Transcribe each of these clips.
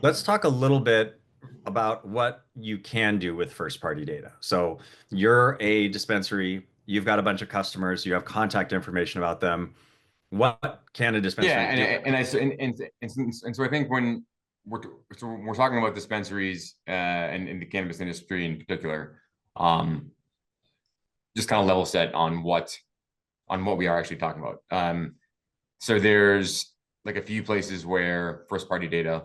Let's talk a little bit about what you can do with first party data. So you're a dispensary, you've got a bunch of customers, you have contact information about them. What can a Yeah, dispensary and do? and I and so I think when we're we're talking about dispensaries and in the cannabis industry in particular, um, just kind of level set on what we are actually talking about. So there's like a few places where first party data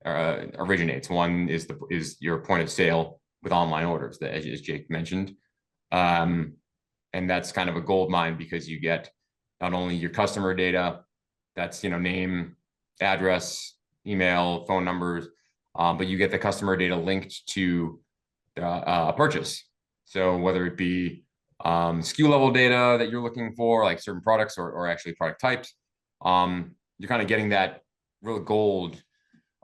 originates. One is your point of sale with online orders, that as Jake mentioned, um, and that's kind of a gold mine because you get not only your customer data, that's name, address, email, phone numbers, but you get the customer data linked to a purchase. So whether it be SKU level data that you're looking for, like certain products or actually product types, you're kind of getting that real gold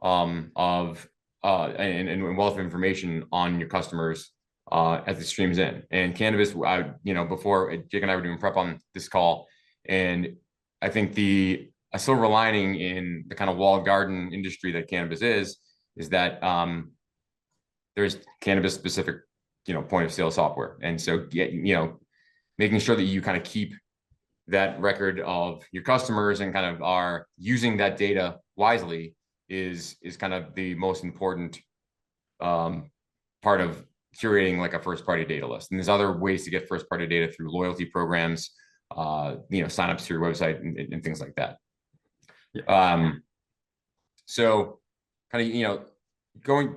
of and wealth of information on your customers as it streams in. And cannabis, before Jake and I were doing prep on this call, and I think a silver lining in the kind of walled garden industry that cannabis is that there's cannabis specific, point of sale software. And so, making sure that you kind of keep that record of your customers and kind of are using that data wisely is kind of the most important part of curating like a first party data list. And there's other ways to get first party data through loyalty programs, signups to your website and things like that. Yeah. So kind of, going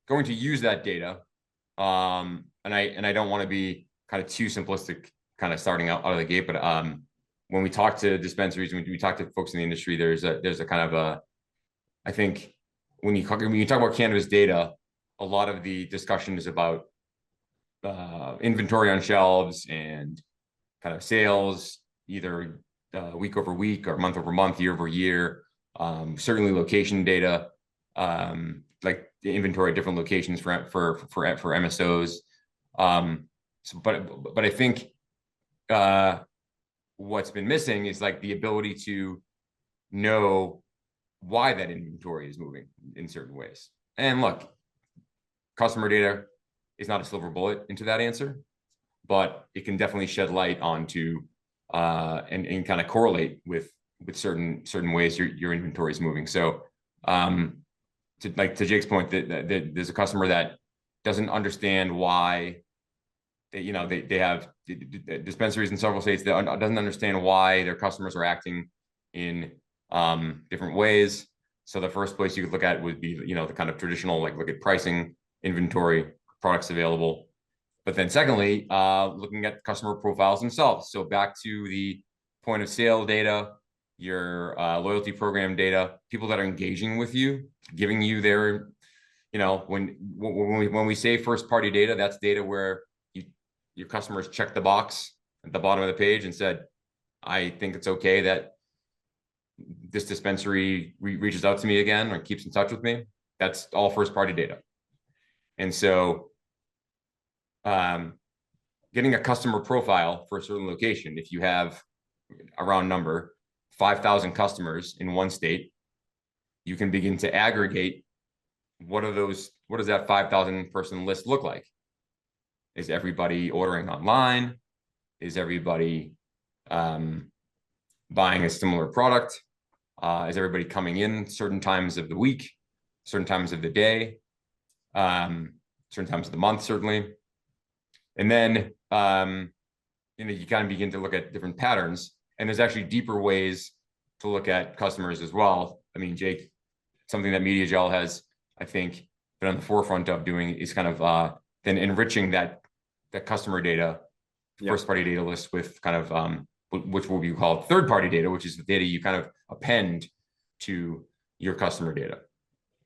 going to use that data. And I don't want to be kind of too simplistic, kind of starting out of the gate, but when we talk to dispensaries, when we talk to folks in the industry, there's a kind of I think when you talk about cannabis data, a lot of the discussion is about inventory on shelves and kind of sales, either week over week or month over month, year over year. Certainly location data, like the inventory at different locations for MSOs. But I think what's been missing is like the ability to know why that inventory is moving in certain ways. And look, customer data is not a silver bullet into that answer, but it can definitely shed light onto and kind of correlate with certain ways your inventory is moving. So to Jake's point, that there's a customer that doesn't understand why they have dispensaries in several states that doesn't understand why their customers are acting in different ways. So the first place you could look at would be the kind of traditional, like look at pricing, inventory, products available. But then secondly, looking at customer profiles themselves. So back to the point of sale data, your loyalty program data, people that are engaging with you, giving you their, when we say first party data, that's data where your customers check the box at the bottom of the page and said, I think it's okay that this dispensary reaches out to me again or keeps in touch with me. That's all first party data. And so getting a customer profile for a certain location, if you have a round number, 5,000 customers in one state, you can begin to aggregate what does that 5,000 person list look like? Is everybody ordering online? Is everybody buying a similar product? Is everybody coming in certain times of the week, certain times of the day, certain times of the month, certainly? And then, you kind of begin to look at different patterns, and there's actually deeper ways to look at customers as well. I mean, Jake, something that MediaGel has, I think, been on the forefront of doing is kind of then enriching that customer data, first party data list with kind of which will be called third party data, which is the data you kind of append to your customer data.